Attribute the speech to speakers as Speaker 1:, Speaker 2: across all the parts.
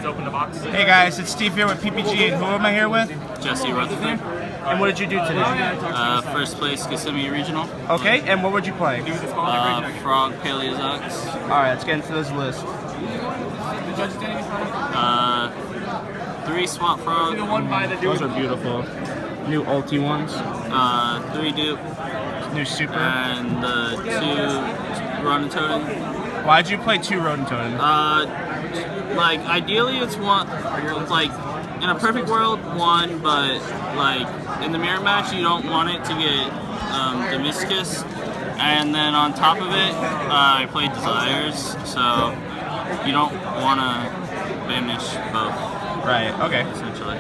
Speaker 1: open the box.
Speaker 2: Hey guys, it's Steve here with PPG, and who am I here with?
Speaker 3: Jesse Rutherford.
Speaker 2: And what did you do today?
Speaker 3: First place Kissimmee Regional.
Speaker 2: Okay, and what would you play?
Speaker 3: Frog Paleozoics.
Speaker 2: Alright, let's get into this list.
Speaker 3: 3 swap frog.
Speaker 2: Those are beautiful. New ulti ones.
Speaker 3: 3 dupe.
Speaker 2: New super.
Speaker 3: And 2 rodent totem.
Speaker 2: Why'd you play 2 rodent totem?
Speaker 3: Like ideally it's one, like in a perfect world 1, but like in the mirror match you don't want it to get Damascus. And then on top of it, I played Desires, so you don't want to banish both.
Speaker 2: Right, okay.
Speaker 3: Essentially.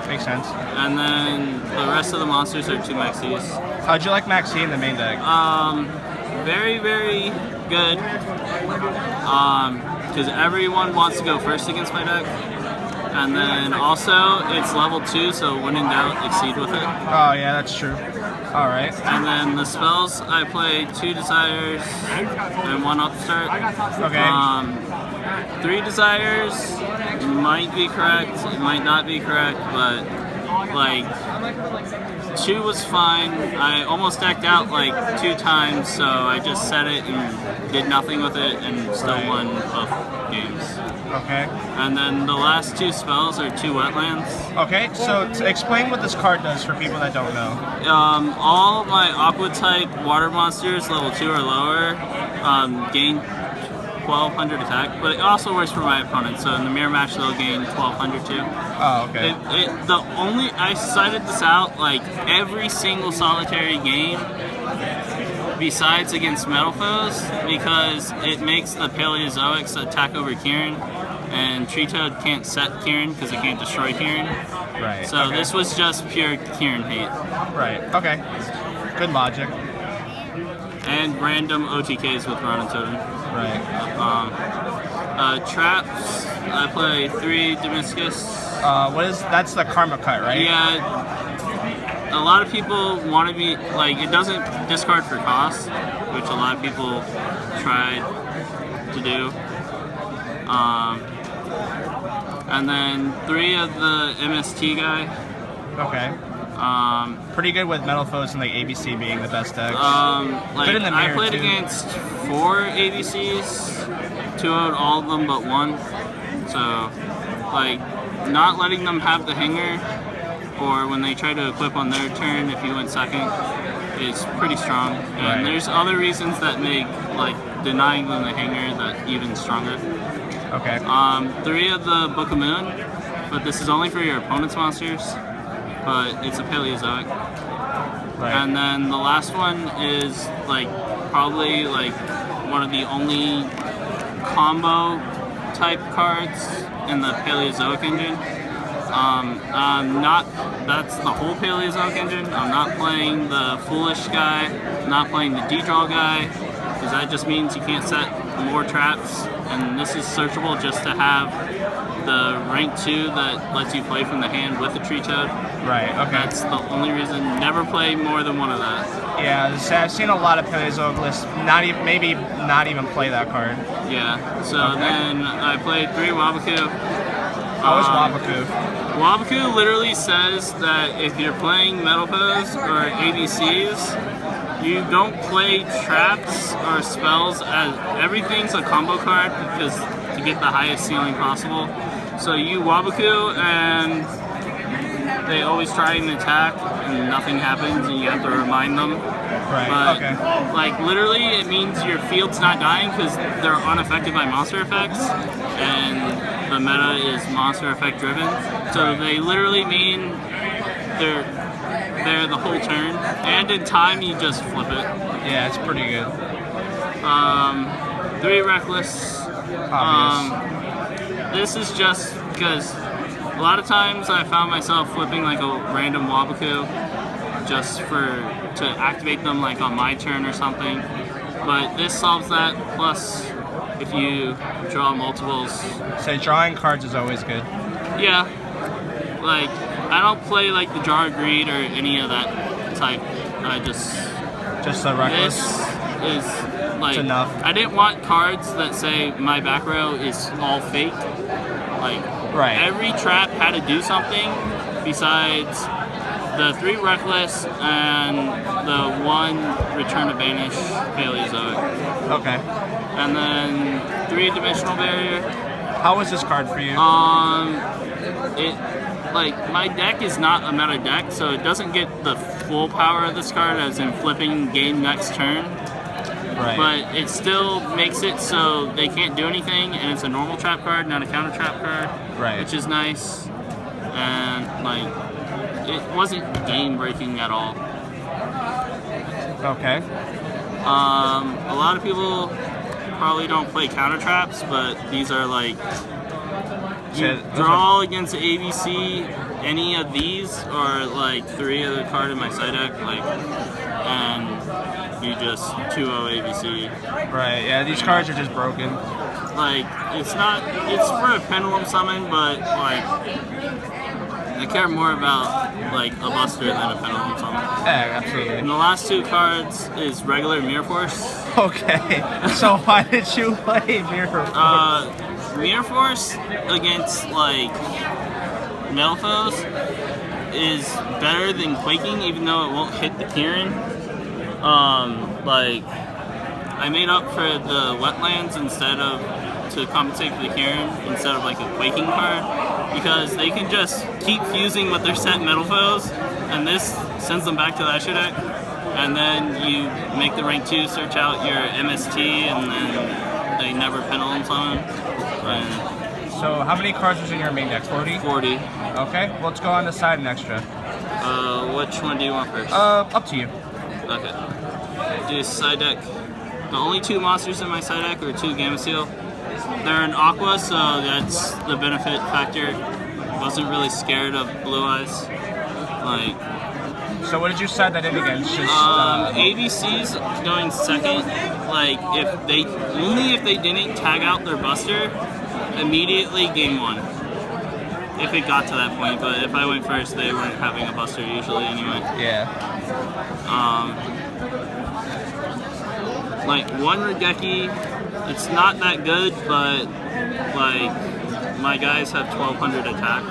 Speaker 2: Makes sense.
Speaker 3: And then the rest of the monsters are 2 Maxis.
Speaker 2: How'd you like Maxi in the main deck?
Speaker 3: Very, very good. Because everyone wants to go first against my deck. And then also, it's level 2, so when in doubt, exceed with it.
Speaker 2: Oh yeah, that's true. Alright.
Speaker 3: And then the spells, I play 2 Desires and 1 Upstart.
Speaker 2: Okay.
Speaker 3: 3 Desires might be correct, it might not be correct, but like 2 was fine. I almost decked out like 2 times, so I just set it and did nothing with it and still won both games.
Speaker 2: Okay.
Speaker 3: And then the last 2 spells are 2 wetlands.
Speaker 2: Okay, so explain what this card does for people that don't know.
Speaker 3: All my aqua type water monsters, level 2 or lower, gain 1200 attack, but it also works for my opponent, so in the mirror match they'll gain 1200 too.
Speaker 2: Oh, okay.
Speaker 3: I cited this out like every single solitary game besides against metal foes, because it makes the Paleozoics attack over Kieran, and Tree Toad can't set Kieran because it can't destroy Kieran.
Speaker 2: Right.
Speaker 3: So
Speaker 2: okay.
Speaker 3: this was just pure Kieran hate.
Speaker 2: Right, okay. Good logic.
Speaker 3: And random OTKs with Rodent Totem.
Speaker 2: Right.
Speaker 3: Traps, I play 3 Damascus.
Speaker 2: That's the Karma cut, right?
Speaker 3: Yeah. A lot of people want to be, like, it doesn't discard for cost, which a lot of people tried to do. And then 3 of the MST guy.
Speaker 2: Okay. Pretty good with metal foes and like ABC being the best decks.
Speaker 3: Like,
Speaker 2: good in the mirror,
Speaker 3: I played
Speaker 2: too.
Speaker 3: against 4 ABCs, 2-0'd all of them but 1. So, like, not letting them have the hanger, or when they try to equip on their turn if you went second, is pretty strong. And
Speaker 2: right.
Speaker 3: There's other reasons that make, like, denying them the hanger that even stronger.
Speaker 2: Okay.
Speaker 3: 3 of the Book of Moon, but this is only for your opponent's monsters, but it's a Paleozoic.
Speaker 2: Right.
Speaker 3: And then the last one is like probably like one of the only combo type cards in the Paleozoic engine. That's the whole Paleozoic engine. I'm not playing the Foolish guy, I'm not playing the D-Draw guy, because that just means you can't set more traps, and this is searchable just to have the rank 2 that lets you play from the hand with the Tree Toad.
Speaker 2: Right, okay.
Speaker 3: That's the only reason. Never play more than 1 of that.
Speaker 2: Yeah, I've seen a lot of Paleozoic lists maybe not even play that card.
Speaker 3: Yeah, so
Speaker 2: okay.
Speaker 3: Then I played 3 Wabaku.
Speaker 2: How was Wabaku?
Speaker 3: Wabaku literally says that if you're playing Metal Foes or ABCs, you don't play traps or spells, as everything's a combo card because to get the highest ceiling possible. So you Wabaku and they always try and attack and nothing happens and you have to remind them.
Speaker 2: Right,
Speaker 3: but,
Speaker 2: okay.
Speaker 3: like, literally it means your field's not dying because they're unaffected by monster effects, and the meta is monster effect driven. So
Speaker 2: right.
Speaker 3: they literally mean they're the whole turn, and in time you just flip it.
Speaker 2: Yeah, it's pretty good.
Speaker 3: 3 Reckless.
Speaker 2: Obvious.
Speaker 3: This is just because a lot of times I found myself flipping like a random Wabaku just to activate them like on my turn or something. But this solves that, plus if you draw multiples.
Speaker 2: So drawing cards is always good.
Speaker 3: Yeah. Like, I don't play like the Jar of Greed or any of that type. I just
Speaker 2: the Reckless?
Speaker 3: This is like,
Speaker 2: enough.
Speaker 3: I didn't want cards that say my back row is all fake. Like,
Speaker 2: Right.
Speaker 3: Every trap had to do something besides the 3 Reckless and the 1 Return to Banish Paleozoic.
Speaker 2: Okay.
Speaker 3: And then 3-dimensional barrier.
Speaker 2: How was this card for you?
Speaker 3: My deck is not a meta deck, so it doesn't get the full power of this card, as in flipping game next turn.
Speaker 2: Right.
Speaker 3: But it still makes it so they can't do anything, and it's a normal trap card, not a counter trap card.
Speaker 2: Right.
Speaker 3: Which is nice. And it wasn't game breaking at all.
Speaker 2: Okay.
Speaker 3: A lot of people probably don't play counter traps, but these are you draw against ABC any of these, or 3 of the card in my side deck, and you just 2-0 ABC.
Speaker 2: Right, yeah, these cards are just broken.
Speaker 3: It's for a pendulum summon, but I care more about a buster than a pendulum summon.
Speaker 2: Yeah, absolutely.
Speaker 3: And the last 2 cards is regular Mirror Force.
Speaker 2: Okay, so why did you play Mirror Force?
Speaker 3: Mirror Force against Metal Foes is better than Quaking, even though it won't hit the Kieran. I made up for the Wetlands to compensate for the Kieran instead of a Quaking card, because they can just keep fusing with their set Metal Foes, and this sends them back to the Asher deck, and then you make the rank 2 search out your MST, and then they never pendulum summon.
Speaker 2: So how many cards was in your main deck? 40?
Speaker 3: 40.
Speaker 2: Okay, let's go on to side and extra.
Speaker 3: Which one do you want first?
Speaker 2: Up to you.
Speaker 3: Okay. Do side deck. The only 2 monsters in my side deck are 2 Gamma Seal. They're an Aqua, so that's the benefit factor. Wasn't really scared of Blue Eyes.
Speaker 2: So what did you side that in against? Just,
Speaker 3: ABC's going second. If they didn't tag out their buster, immediately game 1. If it got to that point, but if I went first, they weren't having a buster usually anyway.
Speaker 2: Yeah.
Speaker 3: 1 Regeki, it's not that good, but my guys have 1200 attack.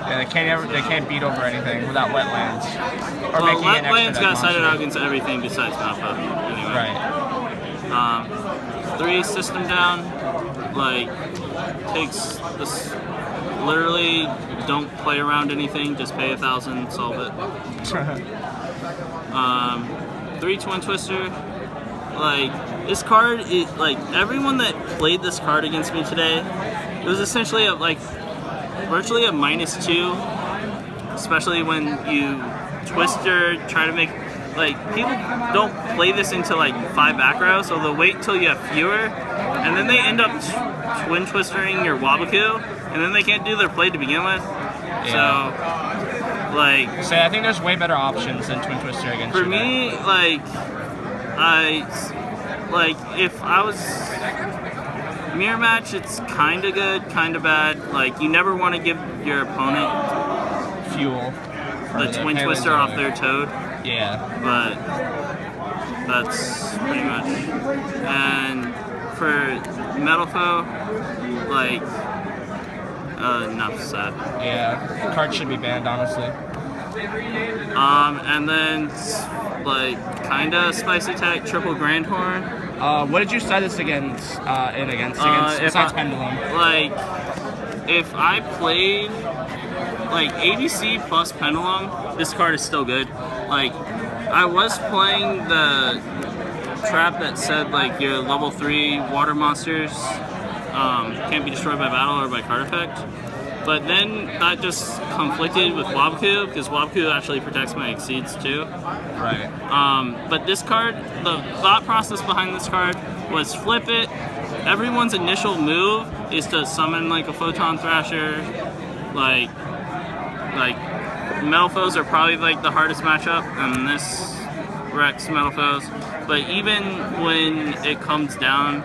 Speaker 2: Yeah, they can't beat over anything without Wetlands. Or
Speaker 3: Well,
Speaker 2: making
Speaker 3: Wetlands got sided out against everything besides Malfa. Anyway.
Speaker 2: Right.
Speaker 3: 3 system down. Takes this. Literally, don't play around anything. Just pay 1,000, solve it. 3 Twin Twister. This card, everyone that played this card against me today, it was essentially virtually a -2, especially when you Twister, try to make, people don't play this into 5 back row, so they'll wait until you have fewer, and then they end up Twin Twistering your Wabaku, and then they can't do their play to begin with.
Speaker 2: Yeah.
Speaker 3: So,
Speaker 2: I think there's way better options than Twin Twister against you.
Speaker 3: For me, if I was mirror match, it's kind of good, kind of bad. You never want to give your opponent
Speaker 2: fuel.
Speaker 3: The Twin Twister off their Toad.
Speaker 2: Yeah.
Speaker 3: But that's pretty much. And for Metal Foe, enough said.
Speaker 2: Yeah, cards should be banned, honestly.
Speaker 3: And then kinda spicy attack, triple Grand Horn.
Speaker 2: What did you set this against? Besides Pendulum?
Speaker 3: If I played ABC plus Pendulum, this card is still good. I was playing the trap that said your level 3 water monsters can't be destroyed by battle or by card effect. But then that just conflicted with Wabaku, because Wabaku actually protects my Exceeds too.
Speaker 2: Right.
Speaker 3: But this card, the thought process behind this card was flip it. Everyone's initial move is to summon a Photon Thrasher. Metal Foes are probably the hardest matchup, and this wrecks Metal Foes. But even when it comes down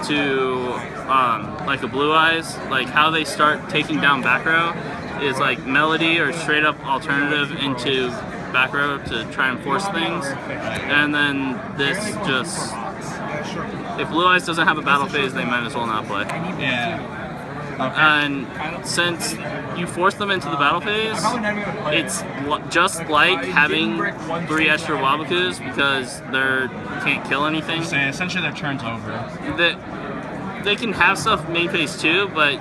Speaker 3: to a Blue Eyes, how they start taking down back row is Melody or straight up alternative into back row to try and force things. And then this just, if Blue Eyes doesn't have a battle phase, they might as well not play.
Speaker 2: Yeah.
Speaker 3: And since you force them into the battle phase, it's just like having 3 extra Wabakus because they can't kill anything.
Speaker 2: So essentially their turn's over.
Speaker 3: They can have stuff main phase too, but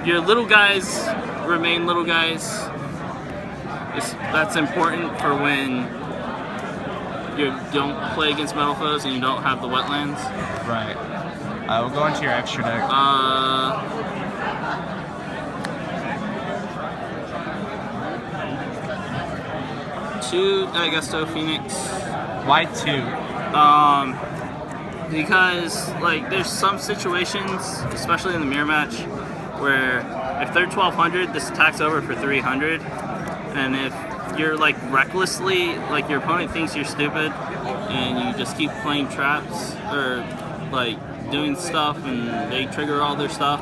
Speaker 3: your little guys remain little guys. That's important for when you don't play against metal foes and you don't have the wetlands.
Speaker 2: Right. We'll go into your extra deck.
Speaker 3: 2 Digesto Phoenix.
Speaker 2: Why 2?
Speaker 3: Because like there's some situations, especially in the mirror match, where if they're 1200, this attack's over for 300, and if you're like recklessly, like your opponent thinks you're stupid, and you just keep playing traps or like doing stuff, and they trigger all their stuff,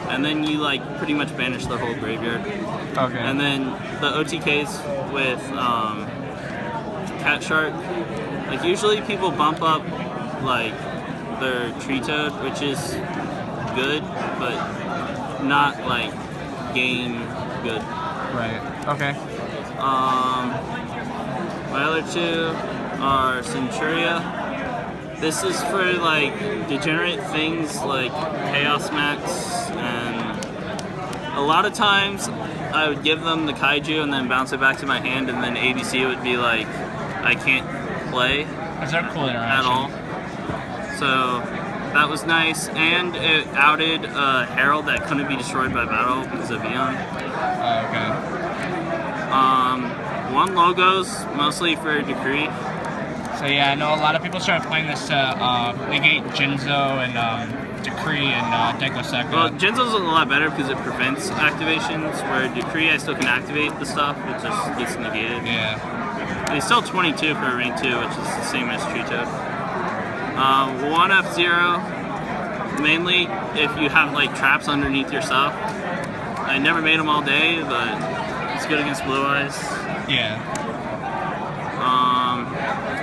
Speaker 3: and then you like pretty much banish the whole graveyard.
Speaker 2: Okay.
Speaker 3: And then the OTKs with Cat Shark, like usually people bump up like their Tree Toad, which is good, but not like game good.
Speaker 2: Right. Okay.
Speaker 3: My other 2 are Centuria. This is for like degenerate things like Chaos Max, and a lot of times I would give them the Kaiju and then bounce it back to my hand, and then ABC would be like, I can't play
Speaker 2: Is that cool interaction?
Speaker 3: at all. So that was nice, and it outed a Herald that couldn't be destroyed by battle because of Eon.
Speaker 2: Okay.
Speaker 3: 1 Logos, mostly for Decree.
Speaker 2: So yeah, I know a lot of people started playing this to negate Jinzo and Decree and Dekoseka.
Speaker 3: Well, Jinzo's a lot better because it prevents activations, where Decree I still can activate the stuff, it just gets negated.
Speaker 2: Yeah.
Speaker 3: And he's still 22 for rank 2, which is the same as Tree Toad. 1 F-Zero, mainly if you have like traps underneath your stuff. I never made him all day, but it's good against Blue Eyes.
Speaker 2: Yeah.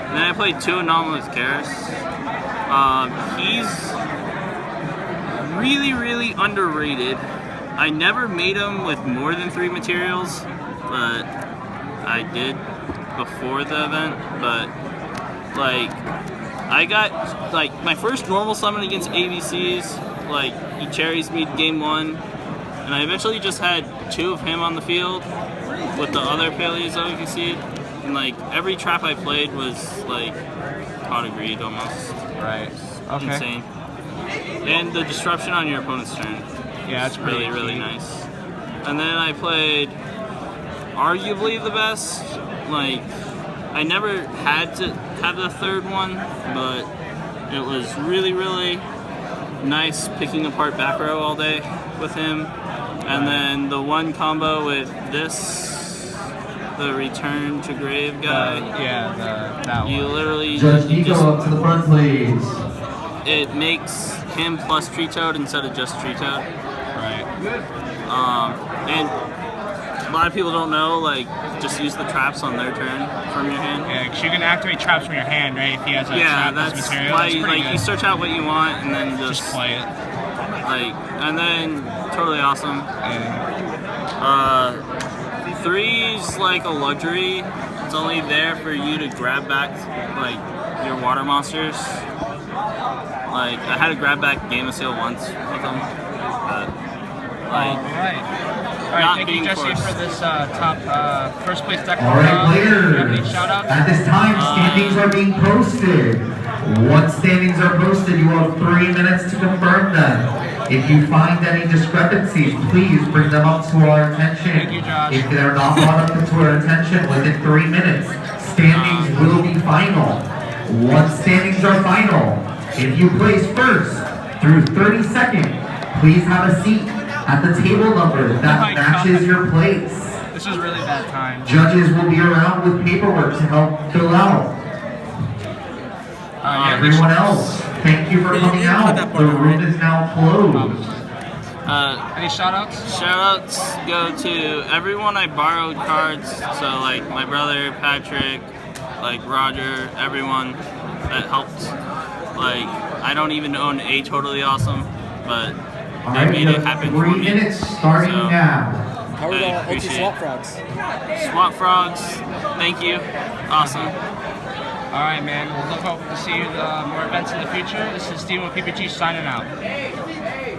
Speaker 3: And then I played 2 Anomalous Karis. He's really, really underrated. I never made him with more than 3 materials, but I did before the event. But like, I got like my first normal summon against ABCs. Like he cherries me game 1, and I eventually just had 2 of him on the field with the other Paleozoic seed. And like every trap I played was like pot of greed almost.
Speaker 2: Right. Okay.
Speaker 3: Insane. And the disruption on your opponent's turn.
Speaker 2: Yeah, that's
Speaker 3: really, really nice. And then I played arguably the best. Like I never had to have the 3rd one, but it was really, really nice picking apart back row all day with him. And then the 1 combo with this, the Return to Grave guy.
Speaker 2: That
Speaker 3: you
Speaker 2: one.
Speaker 3: literally
Speaker 1: Judge Nico up to the front, please.
Speaker 3: It makes him plus Tree Toad instead of just Tree Toad.
Speaker 2: Right.
Speaker 3: And a lot of people don't know, like, just use the traps on their turn from your hand.
Speaker 2: Yeah, because you can activate traps from your hand, right? If he has a trap
Speaker 3: that's
Speaker 2: material.
Speaker 3: why
Speaker 2: That's
Speaker 3: you,
Speaker 2: pretty
Speaker 3: like
Speaker 2: good.
Speaker 3: you search out what you want and then just
Speaker 2: play it.
Speaker 3: Like, and then totally awesome.
Speaker 2: Yeah.
Speaker 3: 3's like a luxury. It's only there for you to grab back like your water monsters. Like I had to grab back Game of Seal once with them. But, like,
Speaker 2: Alright,
Speaker 3: not
Speaker 2: thank you,
Speaker 3: being
Speaker 2: Jesse,
Speaker 3: forced.
Speaker 2: for this top first place deck.
Speaker 1: All right,
Speaker 2: Do you have any
Speaker 1: players.
Speaker 2: shout outs?
Speaker 1: At this time, standings are being posted. Once standings are posted, you have 3 minutes to confirm them. If you find any discrepancies, please bring them up to our attention.
Speaker 2: Thank you, Josh.
Speaker 1: If they're not brought up to our attention within 3 minutes, standings will be final. Once standings are final, if you place first through 32nd, please have a seat at the table number that
Speaker 2: my
Speaker 1: matches
Speaker 2: God.
Speaker 1: your place.
Speaker 2: This is really bad time.
Speaker 1: Judges will be around with paperwork to help fill out. Everyone else, thank you for coming out. The room is now closed.
Speaker 2: Any shout outs?
Speaker 3: Shoutouts go to everyone I borrowed cards. So like my brother Patrick, like Roger, everyone that helped. Like I don't even own a Totally Awesome, but
Speaker 1: All
Speaker 3: They
Speaker 1: right,
Speaker 3: made
Speaker 1: we
Speaker 3: it
Speaker 1: have
Speaker 3: happen
Speaker 1: 3
Speaker 3: for me.
Speaker 1: minutes starting
Speaker 3: So-
Speaker 1: now.
Speaker 4: How are
Speaker 3: I
Speaker 4: the OT
Speaker 3: appreciate
Speaker 4: swap
Speaker 3: it.
Speaker 4: frogs?
Speaker 3: Swap frogs, thank you. Awesome.
Speaker 2: All right, man. We'll look forward to see you more events in the future. This is Steven with PPG signing out.